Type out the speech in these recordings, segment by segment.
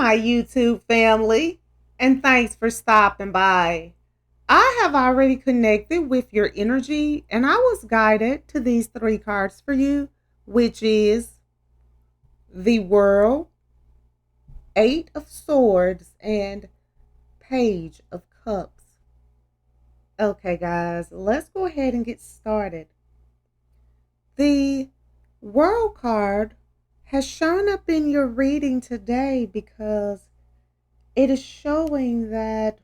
my YouTube family, and thanks for stopping by. I have already connected with your energy, and I was guided to these three cards for you, which is the World, Eight of Swords, and Page of Cups. Okay, guys, let's go ahead and get started. The World card has shown up in your reading today because it is showing that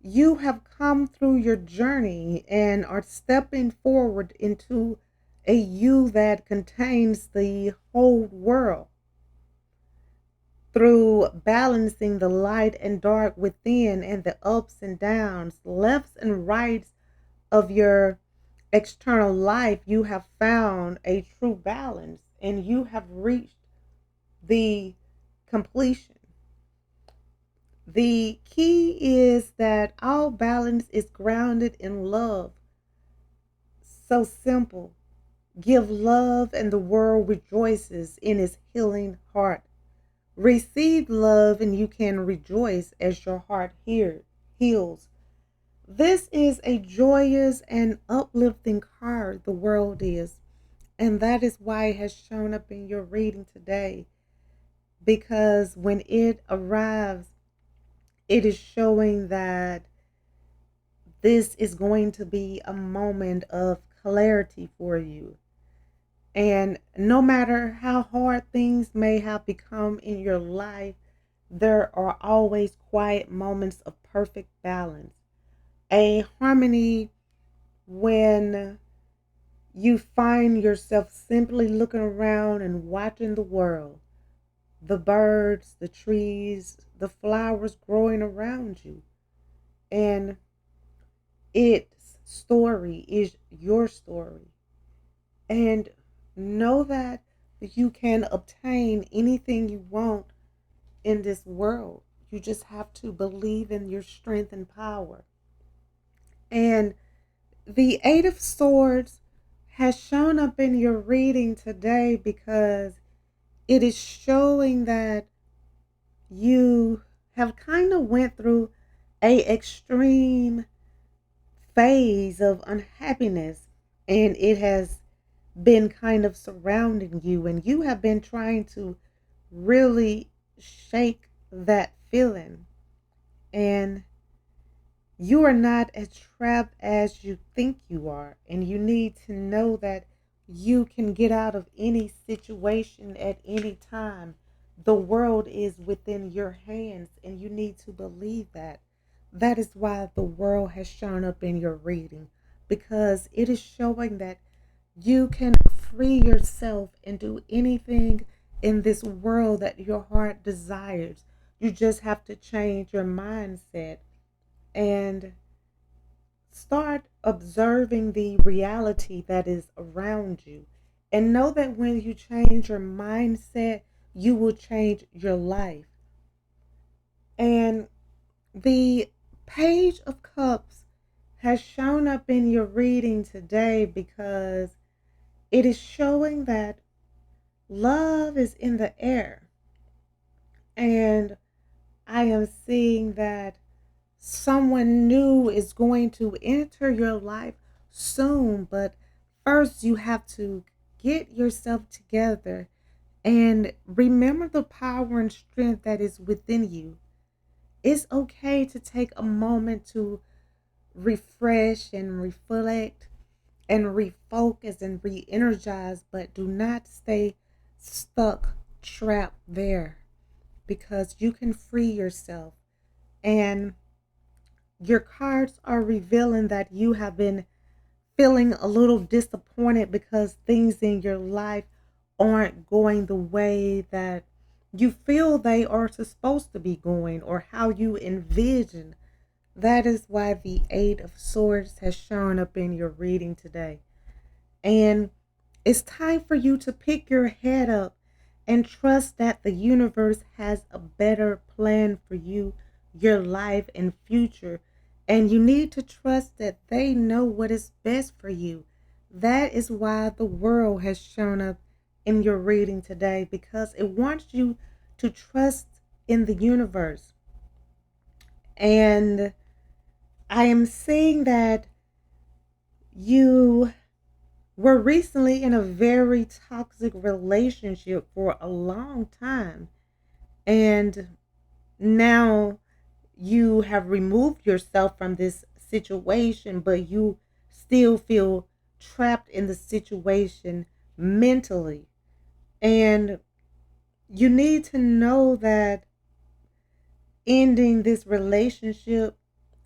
you have come through your journey and are stepping forward into a you that contains the whole world through balancing the light and dark within and the ups and downs, lefts and rights of your external life. You have found a true balance and you have reached the completion. The key is that all balance is grounded in love. So simple. Give love and the world rejoices in its healing heart. Receive love and you can rejoice as your heart heals. This is a joyous and uplifting card, the world is. And that is why it has shown up in your reading today. Because when it arrives, it is showing that this is going to be a moment of clarity for you. And no matter how hard things may have become in your life, there are always quiet moments of perfect balance. A harmony when you find yourself simply looking around and watching the world, the birds, the trees, the flowers growing around you. And its story is your story. And know that you can obtain anything you want in this world. You just have to believe in your strength and power. And the Eight of Swords has shown up in your reading today because it is showing that you have kind of went through a extreme phase of unhappiness, and it has been kind of surrounding you, and you have been trying to really shake that feeling. And you are not as trapped as you think you are, and you need to know that you can get out of any situation at any time. The world is within your hands, and you need to believe that. That is why the world has shown up in your reading, because it is showing that you can free yourself and do anything in this world that your heart desires. You just have to change your mindset and start observing the reality that is around you. And know that when you change your mindset, you will change your life. And the Page of Cups has shown up in your reading today because it is showing that love is in the air. And I am seeing that someone new is going to enter your life soon, but first you have to get yourself together and remember the power and strength that is within you. It's okay to take a moment to refresh and reflect and refocus and re energize, but do not stay stuck, trapped there, because you can free yourself. And your cards are revealing that you have been feeling a little disappointed because things in your life aren't going the way that you feel they are supposed to be going or how you envision. That is why the Eight of Swords has shown up in your reading today. And it's time for you to pick your head up and trust that the universe has a better plan for you, your life, and future. And you need to trust that they know what is best for you. That is why the world has shown up in your reading today, because it wants you to trust in the universe. And I am seeing that you were recently in a very toxic relationship for a long time. And now you have removed yourself from this situation, but you still feel trapped in the situation mentally. And you need to know that ending this relationship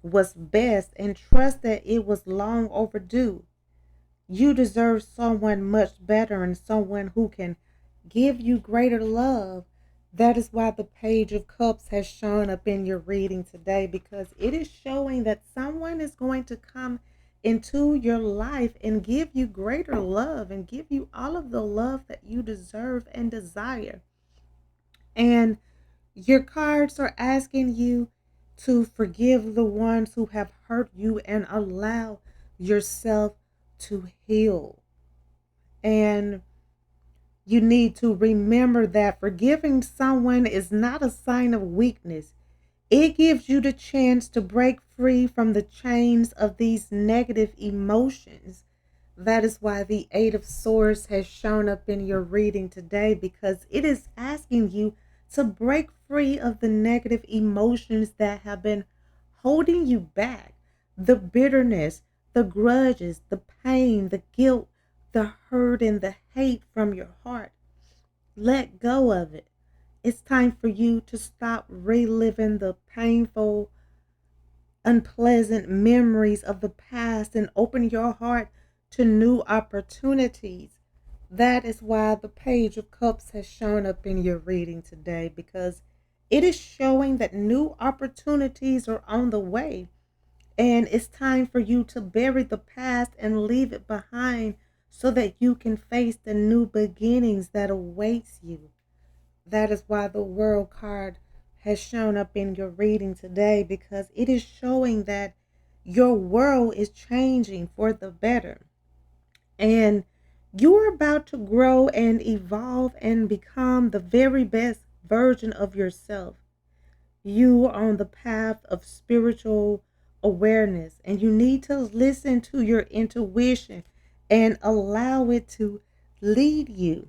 was best and trust that it was long overdue. You deserve someone much better and someone who can give you greater love. That is why the Page of Cups has shown up in your reading today, because it is showing that someone is going to come into your life and give you greater love and give you all of the love that you deserve and desire. And your cards are asking you to forgive the ones who have hurt you and allow yourself to heal. And you need to remember that forgiving someone is not a sign of weakness. It gives you the chance to break free from the chains of these negative emotions. That is why the Eight of Swords has shown up in your reading today, because it is asking you to break free of the negative emotions that have been holding you back. The bitterness, the grudges, the pain, the guilt, the hurt, and the hate from your heart. Let go of it. It's time for you to stop reliving the painful, unpleasant memories of the past and open your heart to new opportunities. That is why the Page of Cups has shown up in your reading today, because it is showing that new opportunities are on the way. And it's time for you to bury the past and leave it behind so that you can face the new beginnings that awaits you. That is why the World card has shown up in your reading today, because it is showing that your world is changing for the better. And you're about to grow and evolve and become the very best version of yourself. You are on the path of spiritual awareness, and you need to listen to your intuition and allow it to lead you.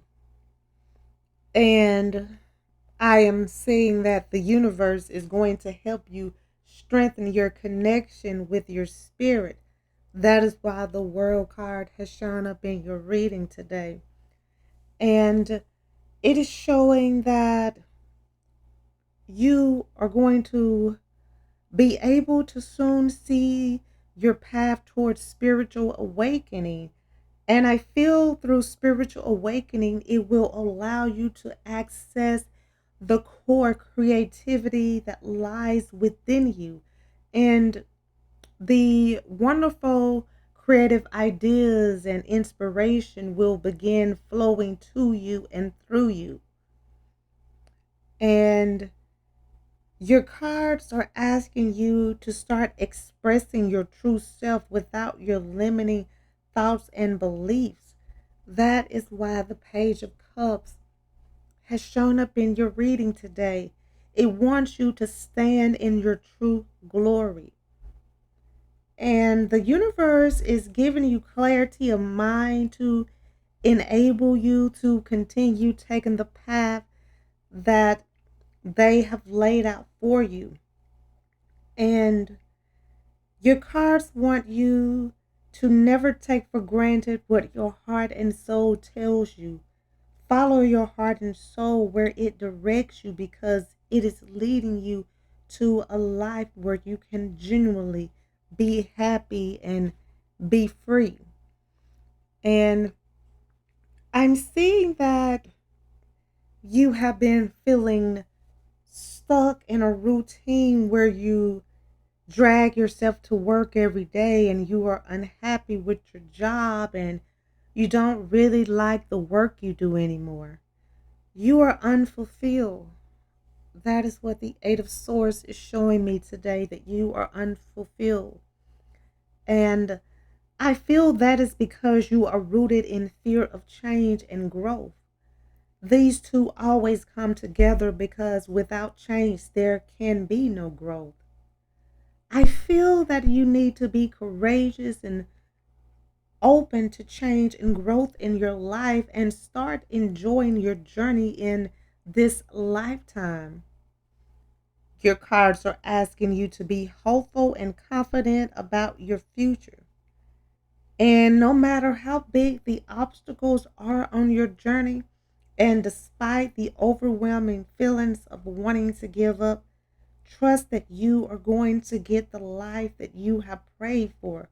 And I am saying that the universe is going to help you strengthen your connection with your spirit. That is why the World card has shown up in your reading today. And it is showing that you are going to be able to soon see your path towards spiritual awakening. And I feel through spiritual awakening, it will allow you to access the core creativity that lies within you. And the wonderful creative ideas and inspiration will begin flowing to you and through you. And your cards are asking you to start expressing your true self without your limiting thoughts and beliefs. That is why the Page of Cups has shown up in your reading today. It wants you to stand in your true glory. And the universe is giving you clarity of mind to enable you to continue taking the path that they have laid out for you. And your cards want you to never take for granted what your heart and soul tells you. Follow your heart and soul where it directs you, because it is leading you to a life where you can genuinely be happy and be free. And I'm seeing that you have been feeling stuck in a routine where you drag yourself to work every day and you are unhappy with your job and you don't really like the work you do anymore. You are unfulfilled. That is what the Eight of Swords is showing me today, that you are unfulfilled. And I feel that is because you are rooted in fear of change and growth. These two always come together because without change, there can be no growth. I feel that you need to be courageous and open to change and growth in your life and start enjoying your journey in this lifetime. Your cards are asking you to be hopeful and confident about your future. And no matter how big the obstacles are on your journey, and despite the overwhelming feelings of wanting to give up, trust that you are going to get the life that you have prayed for,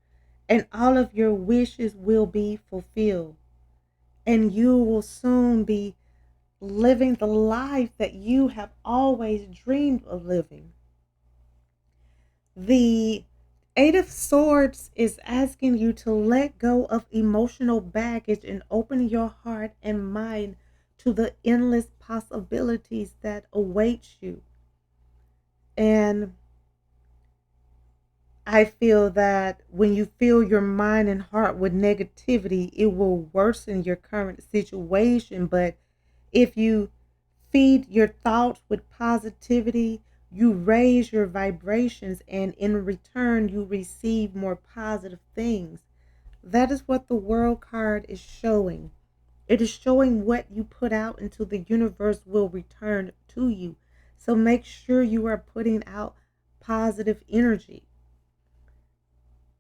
and all of your wishes will be fulfilled. And you will soon be living the life that you have always dreamed of living. The Eight of Swords is asking you to let go of emotional baggage and open your heart and mind to the endless possibilities that await you. And I feel that when you fill your mind and heart with negativity, it will worsen your current situation. But if you feed your thoughts with positivity, you raise your vibrations, and in return, you receive more positive things. That is what the World card is showing. It is showing what you put out into the universe will return to you. So make sure you are putting out positive energy.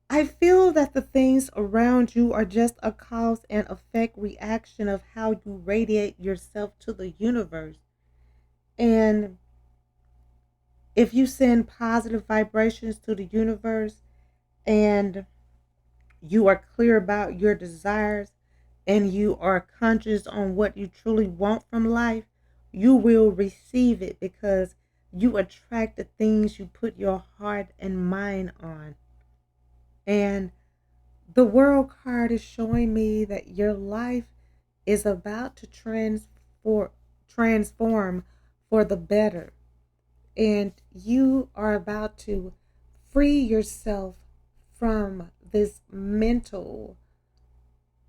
I feel that the things around you are just a cause and effect reaction of how you radiate yourself to the universe. And if you send positive vibrations to the universe and you are clear about your desires and you are conscious on what you truly want from life, you will receive it because you attract the things you put your heart and mind on. And the World card is showing me that your life is about to transform for the better. And you are about to free yourself from this mental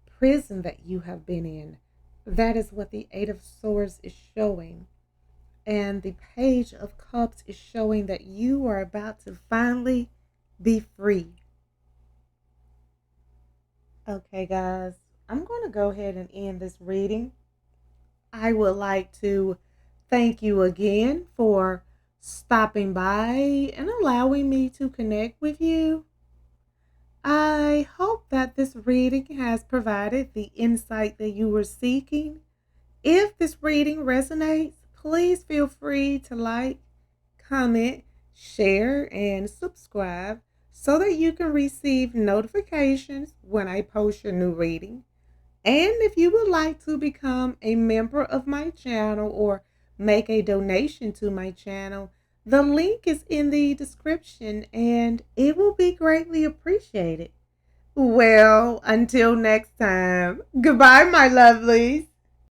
prison that you have been in. That is what the Eight of Swords is showing. And the Page of Cups is showing that you are about to finally be free. Okay, guys, I'm going to go ahead and end this reading. I would like to thank you again for stopping by and allowing me to connect with you. I hope that this reading has provided the insight that you were seeking. If this reading resonates, please feel free to like, comment, share, and subscribe so that you can receive notifications when I post your new reading. And if you would like to become a member of my channel or make a donation to my channel, the link is in the description and it will be greatly appreciated. Well, until next time, goodbye, my lovelies.